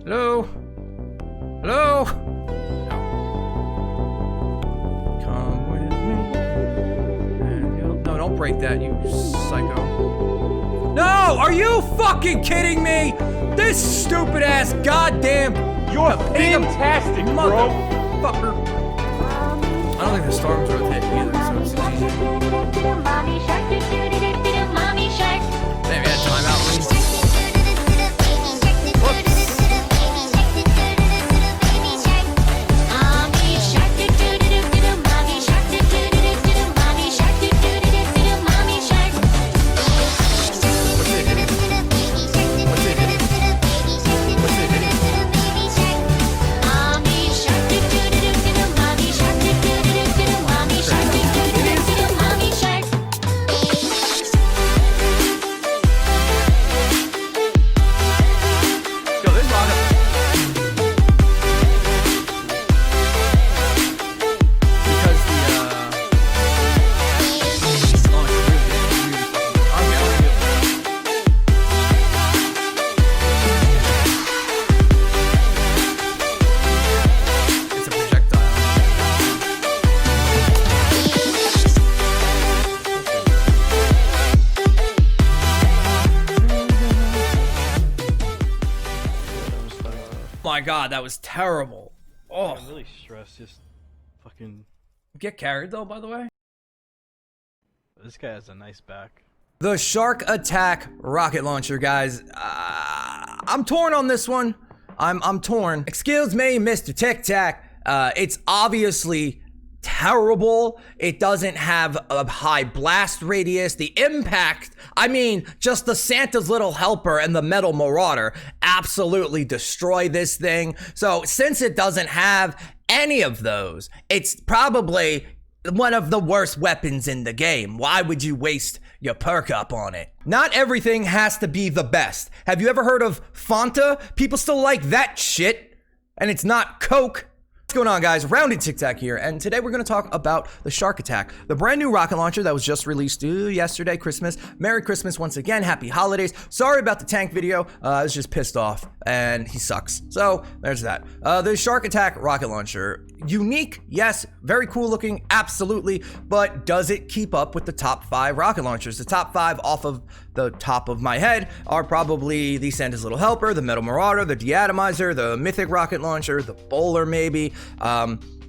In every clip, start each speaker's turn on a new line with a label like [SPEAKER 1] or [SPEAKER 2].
[SPEAKER 1] Hello? Hello? Come with me. And no, don't break that, you psycho. No! Are you fucking kidding me? This stupid ass goddamn.
[SPEAKER 2] You're fantastic, bro.
[SPEAKER 1] Motherfucker. I don't think the storm's worth it either, so it's easy. Maybe I had timeout, please. My God, that was terrible. Oh,
[SPEAKER 2] I'm really stressed. Just fucking
[SPEAKER 1] get carried though, by the way.
[SPEAKER 2] This guy has a nice back.
[SPEAKER 1] The Shark Attack rocket launcher, guys. I'm torn on this one. I'm torn. Excuse me, Mr. TikTak. It's obviously terrible. It doesn't have a high blast radius. The impact, I mean, just the Santa's Little Helper and the Metal Marauder absolutely destroy this thing. So since it doesn't have any of those, it's probably one of the worst weapons in the game. Why would you waste your perk up on it? Not everything has to be the best. Have you ever heard of Fanta? People still like that shit, and it's not Coke. What's going on, guys? RoundedTiktak here, and today we're going to talk about the Shark Attack, the brand new rocket launcher that was just released yesterday, Christmas. Merry Christmas once again. Happy holidays. Sorry about the tank video. I was just pissed off, and he sucks. So there's that. The Shark Attack rocket launcher, unique, yes, very cool looking, absolutely, but does it keep up with the top 5 rocket launchers? The top 5 off of the top of my head are probably the Santa's Little Helper, the Metal Marauder, the Deatomizer, the Mythic rocket launcher, the Bowler maybe,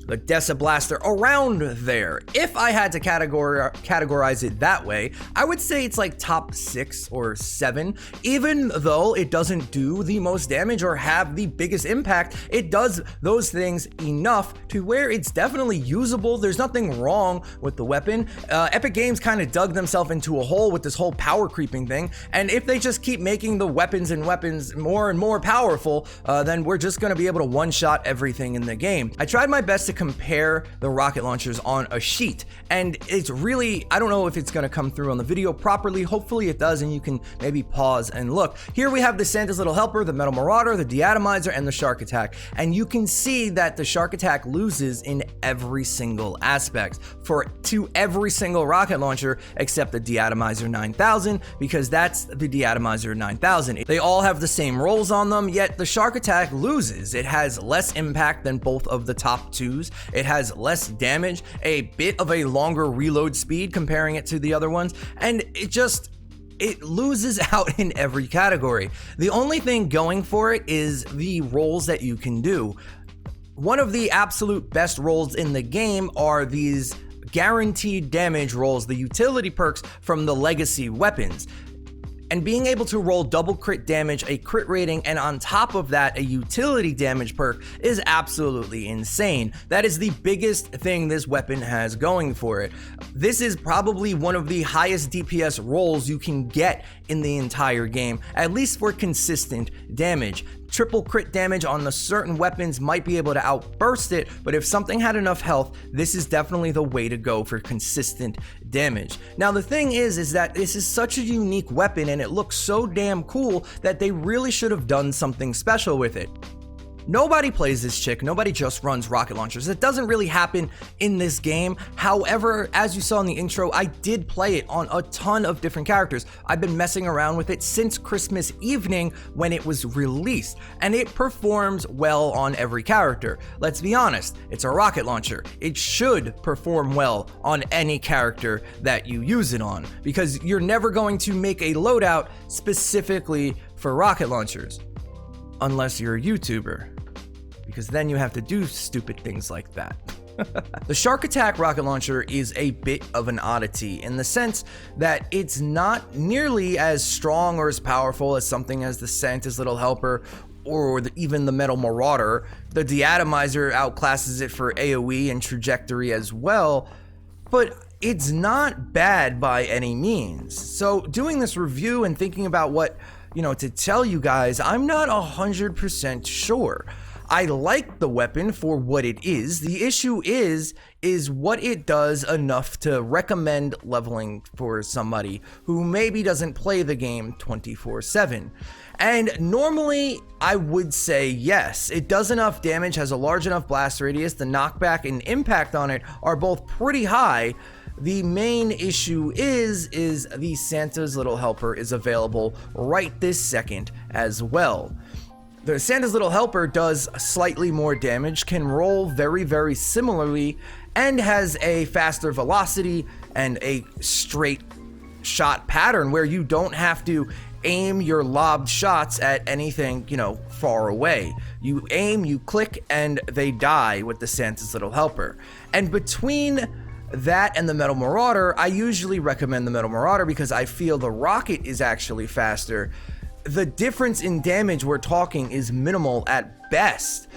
[SPEAKER 1] the Dessa Blaster, around there. If I had to categorize it that way, I would say it's like top 6 or 7. Even though it doesn't do the most damage or have the biggest impact, it does those things enough to where it's definitely usable. There's nothing wrong with the weapon. Epic Games kind of dug themselves into a hole with this whole power creeping thing, and if they just keep making the weapons more and more powerful, then we're just going to be able to one-shot everything in the game. I tried my best to compare the rocket launchers on a sheet, and it's really, I don't know if it's going to come through on the video properly. Hopefully it does, and you can maybe pause and look. Here we have the Santa's Little Helper, the Metal Marauder, the Deatomizer, and the Shark Attack, and you can see that the Shark Attack loses in every single aspect to every single rocket launcher except the Deatomizer 9000, because that's the Deatomizer 9000. They all have the same rolls on them, yet the Shark Attack loses. It has less impact than both of the top 2s. It has less damage, a bit of a longer reload speed comparing it to the other ones, and it loses out in every category. The only thing going for it is the rolls that you can do. One of the absolute best rolls in the game are these guaranteed damage rolls, the utility perks from the legacy weapons. And being able to roll double crit damage, a crit rating, and on top of that, a utility damage perk is absolutely insane. That is the biggest thing this weapon has going for it. This is probably one of the highest DPS rolls you can get in the entire game, at least for consistent damage. Triple crit damage on the certain weapons might be able to outburst it, but if something had enough health, this is definitely the way to go for consistent damage. Now the thing is that this is such a unique weapon and it looks so damn cool that they really should have done something special with it. Nobody plays this chick, nobody just runs rocket launchers. It doesn't really happen in this game. However, as you saw in the intro, I did play it on a ton of different characters. I've been messing around with it since Christmas evening when it was released, and it performs well on every character. Let's be honest, it's a rocket launcher. It should perform well on any character that you use it on, because you're never going to make a loadout specifically for rocket launchers, unless you're a YouTuber, because then you have to do stupid things like that. The Shark Attack rocket launcher is a bit of an oddity in the sense that it's not nearly as strong or as powerful as something as the Santa's Little Helper or even the Metal Marauder. The Deatomizer outclasses it for AoE and trajectory as well, but it's not bad by any means. So doing this review and thinking about what, to tell you guys, I'm not 100% sure. I like the weapon for what it is. The issue is what it does enough to recommend leveling for somebody who maybe doesn't play the game 24/7. And normally I would say yes, it does enough damage, has a large enough blast radius, the knockback and impact on it are both pretty high. The main issue is the Santa's Little Helper is available right this second as well. The Santa's Little Helper does slightly more damage, can roll very, very similarly, and has a faster velocity and a straight shot pattern where you don't have to aim your lobbed shots at anything, far away. You aim, you click, and they die with the Santa's Little Helper. And between that and the Metal Marauder, I usually recommend the Metal Marauder because I feel the rocket is actually faster. The difference in damage we're talking is minimal at best.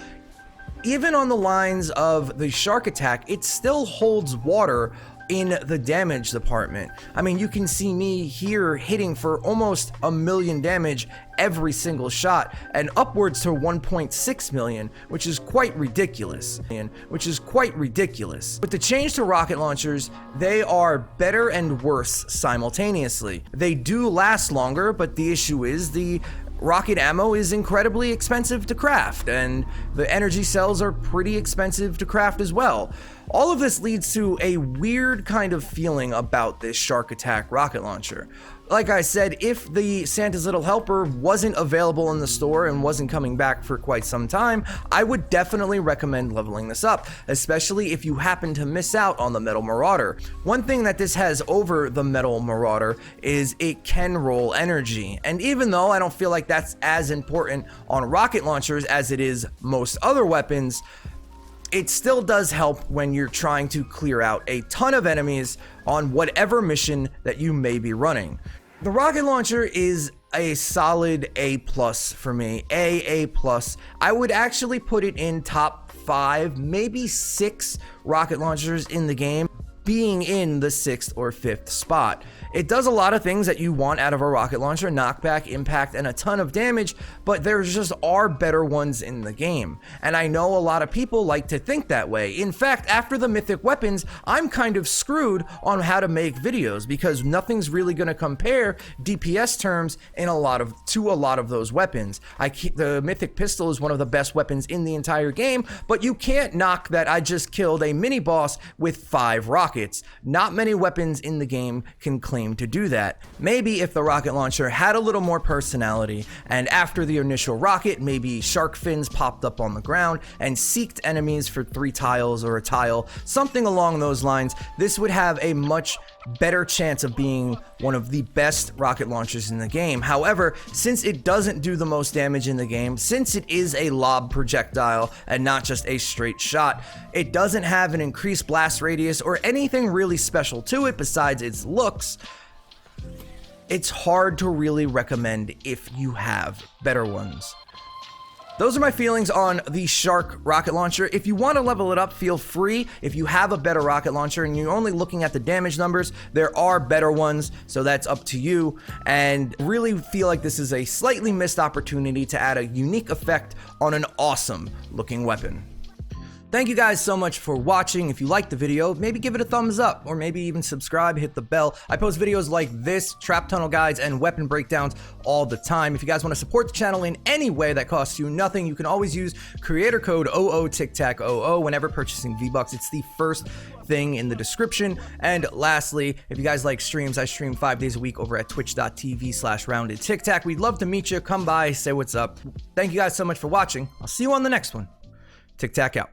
[SPEAKER 1] Even on the lines of the Shark Attack, it still holds water in the damage department. I mean, you can see me here hitting for almost 1 million damage every single shot and upwards to 1.6 million, which is quite ridiculous. With the change to rocket launchers, they are better and worse simultaneously. They do last longer, but the issue is the rocket ammo is incredibly expensive to craft, and the energy cells are pretty expensive to craft as well. All of this leads to a weird kind of feeling about this Shark Attack rocket launcher. Like I said, if the Santa's Little Helper wasn't available in the store and wasn't coming back for quite some time, I would definitely recommend leveling this up, especially if you happen to miss out on the Metal Marauder. One thing that this has over the Metal Marauder is it can roll energy, and even though I don't feel like that's as important on rocket launchers as it is most other weapons, it still does help when you're trying to clear out a ton of enemies on whatever mission that you may be running. The rocket launcher is a solid A+ for me, A+. I would actually put it in top 5, maybe 6 rocket launchers in the game, being in the 6th or 5th spot. It does a lot of things that you want out of a rocket launcher: knockback, impact, and a ton of damage, but there just are better ones in the game. And I know a lot of people like to think that way. In fact, after the mythic weapons, I'm kind of screwed on how to make videos because nothing's really gonna compare DPS terms to a lot of those weapons. The mythic pistol is one of the best weapons in the entire game, but you can't knock that I just killed a mini boss with 5 rockets. Not many weapons in the game can claim to do that. Maybe if the rocket launcher had a little more personality, and after the initial rocket, maybe shark fins popped up on the ground and seeked enemies for 3 tiles or a tile, something along those lines, this would have a much better chance of being one of the best rocket launchers in the game. However, since it doesn't do the most damage in the game, since it is a lob projectile and not just a straight shot, it doesn't have an increased blast radius or anything really special to it besides its looks. It's hard to really recommend if you have better ones. Those are my feelings on the Shark rocket launcher. If you want to level it up, feel free. If you have a better rocket launcher and you're only looking at the damage numbers, there are better ones, so that's up to you. And really feel like this is a slightly missed opportunity to add a unique effect on an awesome looking weapon. Thank you guys so much for watching. If you liked the video, maybe give it a thumbs up, or maybe even subscribe, hit the bell. I post videos like this, trap tunnel guides, and weapon breakdowns all the time. If you guys want to support the channel in any way that costs you nothing, you can always use creator code OOTIKTAKOO whenever purchasing V-Bucks. It's the first thing in the description. And lastly, if you guys like streams, I stream 5 days a week over at twitch.tv/RoundedTiktak. We'd love to meet you. Come by, say what's up. Thank you guys so much for watching. I'll see you on the next one. TikTak out.